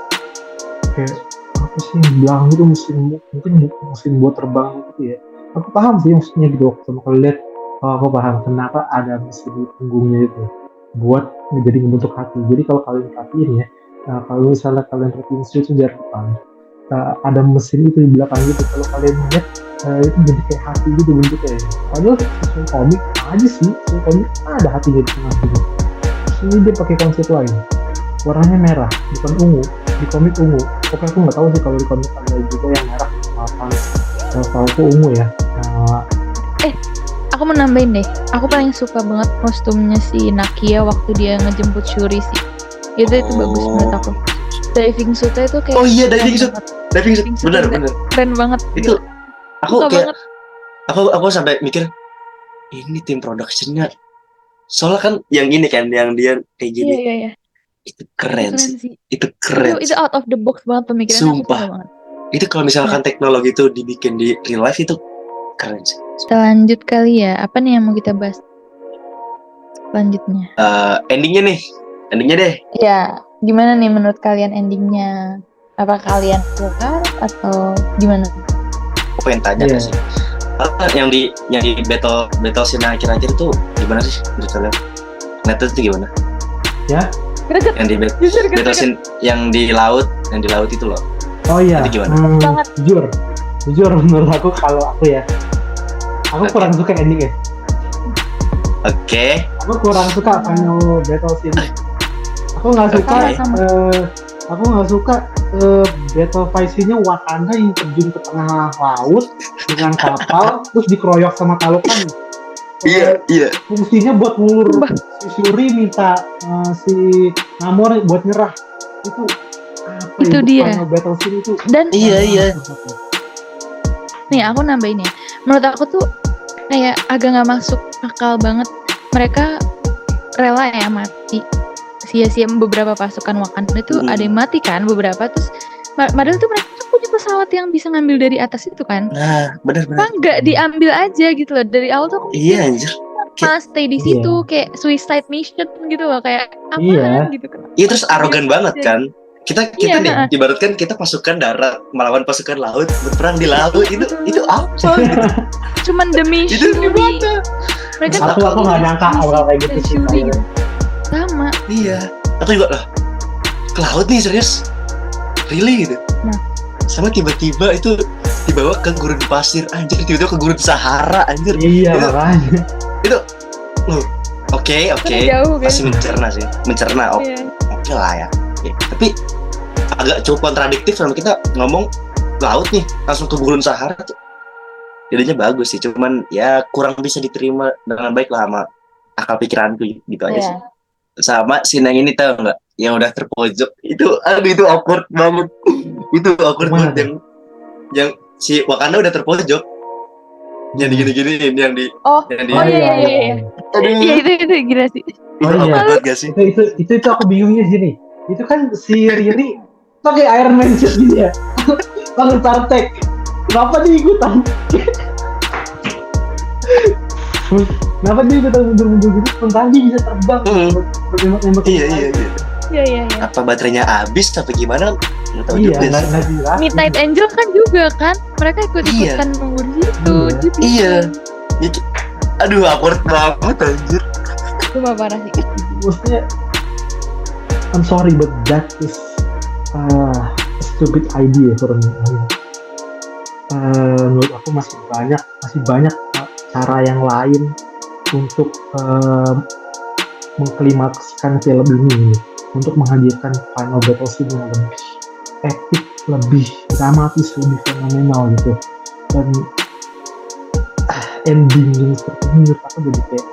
kayak apa sih yang bilang itu mungkin buat terbang gitu ya. Aku paham sih maksudnya gitu sama kalau lihat. Aku paham kenapa ada mesin di punggungnya itu buat menjadi membentuk hati. Jadi kalau kalian perhatiin ya, kalau misalnya kalian perhatiin switch dari depan, ada mesin itu di belakang gitu. Kalau kalian lihat itu jadi kayak hati gitu bentuknya. Padahal sesuai komik aja sih, sesuai komik ada hatinya di tengah gitu. Terus ini dia pakai konsep lain, warnanya merah bukan ungu. Di komik ungu. Oke, aku nggak tahu sih kalau di komik ada juga yang merah. Tahu aku ungu ya. Aku mau nambahin deh. Aku paling suka banget kostumnya si Nakia waktu dia ngejemput Shuri sih. Itu bagus menurut aku. Diving suitnya itu kayak. Oh iya, diving suit. Benar. Keren banget. Itu aku Suka kayak banget. aku sampai mikir ini tim productionnya. Soalnya kan yang ini kan yang dia kayak gini. Iya. Itu keren sih. sih. Itu keren. Itu out of the box banget pemikirannya. Aku Sumpah. suka banget. Itu kalau misalkan teknologi itu dibikin di real life itu keren sih. Kita lanjut kali ya. Apa nih yang mau kita bahas selanjutnya? Endingnya deh. Ya, gimana nih menurut kalian endingnya? Apa kalian suka atau gimana? Aku pengen tanya Iya. sih. Yang di battle scene akhir-akhir itu gimana sih menurut kalian? Ngeliatnya itu gimana? Ya? Greget. Yang di battle scene yang di laut itu loh. Oh iya. Itu gimana? Banget. Jujur menurut aku kalau aku ya. Aku kurang suka endingnya. Oke. Aku kurang suka final battle scene. Aku nggak suka. Sama. Aku nggak suka battle fight scene-nya Wakanda yang terjun ke tengah laut dengan kapal terus dikeroyok sama Talokan. Iya. Fungsinya buat ngulur si Shuri minta si Namor buat nyerah. Itu apa Itu dia. Final battle scene itu. Dan Iya. nih aku nambahin ya. Menurut aku tuh kayak agak nggak masuk akal banget. Mereka rela ya mati. Sia-sia beberapa pasukan Wakanda itu ada yang mati kan beberapa. Terus padahal tuh mereka kan punya pesawat yang bisa ngambil dari atas itu kan. Nah, benar. Kan nggak diambil aja gitu loh. Dari awal tuh aku Iya anjir. mas stay di situ kayak suicide mission gitu loh, kayak Iya. gitu kan. Iya terus arogan banget kan. Kita Iya, nih ibaratkan kita pasukan darat melawan pasukan laut berperang di laut itu apa gitu. Cuman demi Itu Shuri. gimana? Mereka Aku nggak nyangka awal kayak gitu sih. Shuri gitu. Sama. Iya. Aku juga lah. Ke laut nih serius. Really gitu. Nah. Sama tiba-tiba itu dibawa ke gurun pasir anjir, tiba-tiba ke gurun Sahara anjir. Iya Itu- makanya. Itu oke. Jauh kan. Masih mencerna. Iya. Oke lah ya. Oke. Tapi agak cukup kontradiktif sama kita ngomong laut nih langsung ke gurun Sahara tuh. Jadinya bagus sih, cuman ya kurang bisa diterima dengan baik lah sama akal pikiranku gitu aja sih. Iya. Sama scene yang ini tau nggak? Yang udah terpojok itu awkward banget. Itu awkward Gimana banget yang si Wakanda udah terpojok. Yang digini-giniin yang di Oh, yang di oh iya. Aduh, Iya itu gila sih. itu Oh, iya. awkward banget gak sih? Itu aku bingungnya sini. Itu kan si Riri pakai Iron Man suit gitu ya. Pakai Startek. Kenapa dia ikutan? Kenapa dia ikutan mundur-mundur gitu? Sementara dia bisa terbang. Buat nembak-nembak. Iya. Iya. Apa baterainya habis apa gimana? Nggak tahu Iya, juga sih. nggak jelas. Midnight Angel kan juga kan. Mereka ikut-ikutan nunggu di situ. Iya. Jadi Iya. Aduh, awkward banget anjir. itu mah parah sih. Maksudnya, I'm sorry but that is a stupid idea for me. menurut aku masih banyak cara yang lain untuk mengklimakskan film ini, untuk menghadirkan final battle scene yang lebih epic, lebih dramatis, lebih fenomenal gitu. Dan ending yang seperti ini menurut aku jadi kayak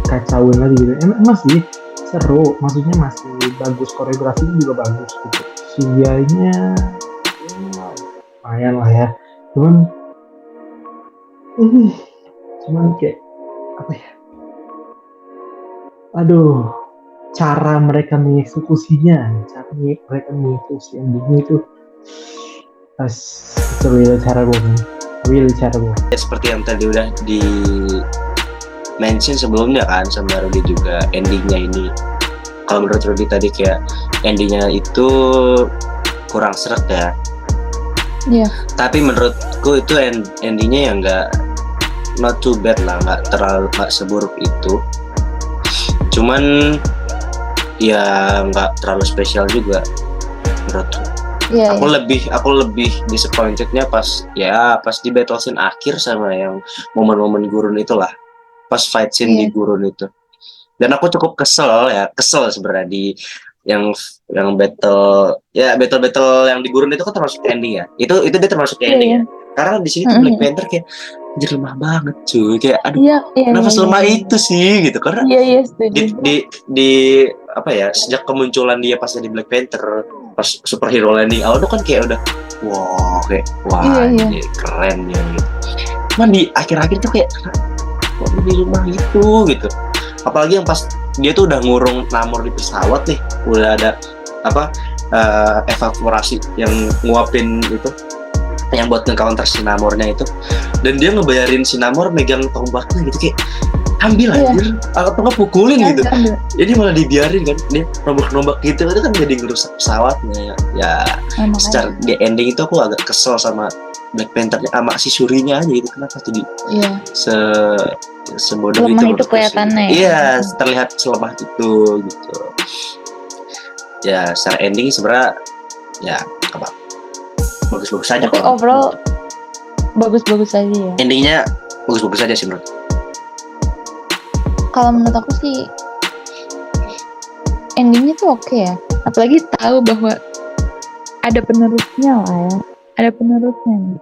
kacauin lagi gitu. Emang sih seru, maksudnya masih bagus, koreografinya juga bagus gitu. CGI-nya lumayan lah ya. Cuman kayak apa ya? Aduh, cara mereka mengeksekusinya, mereka mengeksekusi endingnya itu it's really terrible, man. Really terrible. Ya, seperti yang tadi udah di mention sebelumnya kan sama Rudy juga, endingnya ini kalau menurut Rudy tadi kayak endingnya itu kurang seret ya. Iya. Tapi menurutku itu endingnya yang not too bad lah, nggak seburuk itu. Cuman ya nggak terlalu spesial juga menurutku. Iya. Aku lebih disappointednya pas di battle scene akhir sama yang momen-momen gurun itulah, pas fight scene di gurun itu. Dan aku cukup kesel sebenarnya di yang battle yang di gurun itu kan termasuk ending ya. Itu dia termasuk ending ya. Karena di sini tuh Black Panther kayak jadi lemah banget cuy, kayak aduh kenapa selemah itu sih gitu. Karena di apa ya, sejak kemunculan dia pas di Black Panther, pas superhero landing awal tuh kan kayak udah ini keren ya gitu. Cuman di akhir-akhir tuh kayak kok di rumah gitu. Apalagi yang pas dia tuh udah ngurung Namor di pesawat nih, udah ada evaporasi yang nguapin itu, yang buat nge-counter si Namornya itu, dan dia ngebayarin si Namor megang tombaknya gitu, kayak ambil anjir, atau nggak pukulin gitu. Jadi malah dibiarin kan, dia nombak gitu, itu kan jadi ngerusak pesawatnya ya. Secara di ending itu aku agak kesel sama Black Panther sama si Shuri-nya aja gitu, kenapa jadi sebodoh lemah itu kelihatannya. Iya, terlihat selemah itu gitu. Ya, secara ending sebenarnya ya apa? Bagus-bagus saja. Tapi overall bagus-bagus aja ya. Endingnya bagus-bagus saja sih menurut. Kalau menurut aku sih endingnya tuh oke ya. Apalagi tahu bahwa ada penerusnya lah ya. Ada penerusnya nih.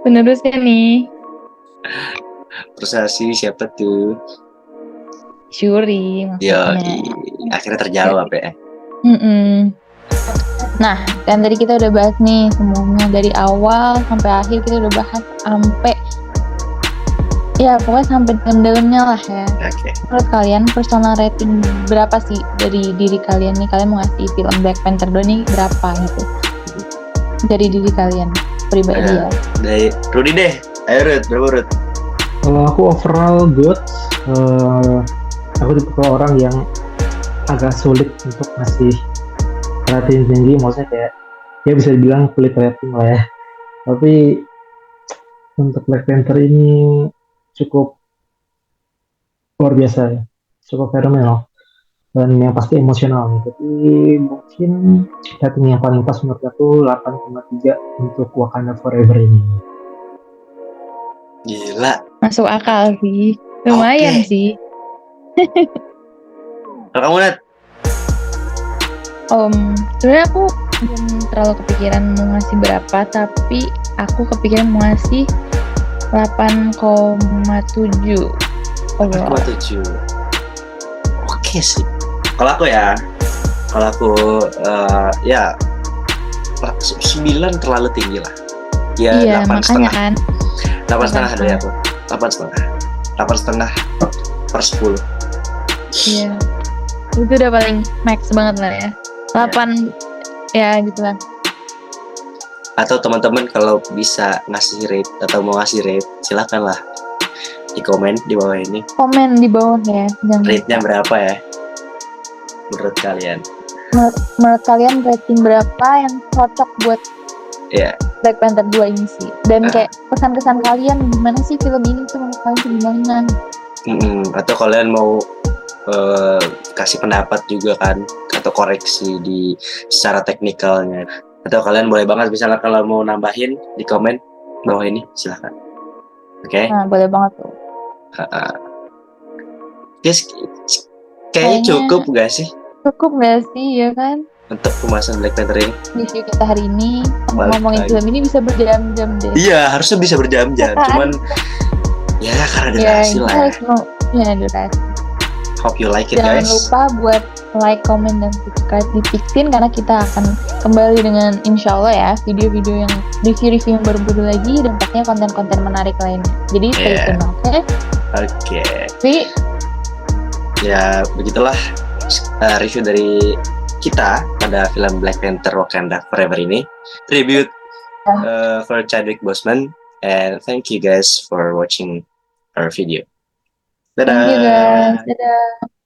Penerusnya nih. Terus sih siapa tuh? Shuri maksudnya. Akhirnya terjawab ya. Nah, kan tadi kita udah bahas nih semuanya dari awal sampai akhir, kita udah bahas sampai pokoknya sampai dalam-dalamnya lah ya. Okay. Menurut kalian personal rating berapa sih dari diri kalian nih? Kalian mau ngasih film Black Panther 2 nih berapa gitu? Dari diri kalian pribadi ya. Dari Rudy deh. Ayo Rud, berapa Rud? Kalau aku overall good. Aku tipe orang yang agak sulit untuk ngasih rating tinggi, maksudnya kayak ya bisa dibilang pelit rating lah ya. Tapi untuk Black Panther ini cukup luar biasa ya, cukup fenomenal dan yang pasti emosional. Jadi mungkin rating yang paling pas menurut aku 8,3 untuk Wakanda Forever ini. Gila. Masuk akal sih, lumayan sih. Kalau kamu Nat? Sebenarnya aku belum terlalu kepikiran mau ngasih berapa, tapi aku kepikiran mau ngasih 8,7. 8,7. Oke sih. Kalau aku 9 terlalu tinggi lah. Iya, makanya kan. 8,5 dari aku. 8,5 per 10. Iya. Itu udah paling max banget lah ya. 8 ya gitu lah. Atau teman-teman kalau bisa ngasih rate atau mau ngasih rate, silakan lah di komen di bawah ini. Komen di bawah ya. Rate-nya berapa ya menurut kalian? Menurut kalian rating berapa yang cocok buat Black Panther 2 ini sih? Dan kayak pesan-kesan kalian gimana sih film ini tuh, menurut kalian tuh gimana? Atau kalian mau kasih pendapat juga kan, atau koreksi di secara teknikalnya. Atau kalian boleh banget misalnya kalau mau nambahin di komen bawah ini silahkan. Oke. Nah, boleh banget tuh. Guys, kayaknya cukup gak sih Cukup gak sih, ya kan? untuk pembahasan Black Panther ini? Review kita hari ini Balik ngomongin lagi. film ini bisa berjam-jam deh. Iya, harusnya bisa berjam-jam. Cuman ya karena durasi kita lah ya. harus mau durasi. Hope you like it, Jangan guys. lupa buat like, comment, dan subscribe di Pixin karena kita akan kembali dengan insya Allah ya video-video yang review-review yang baru-baru lagi dan pastinya konten-konten menarik lainnya. Jadi stay Yeah. tune, oke? Oke. Tapi Ya begitulah review dari kita pada film Black Panther Wakanda Forever ini. Tribute for Chadwick Boseman, and thank you guys for watching our video. Dadah. thank you guys. Dadah.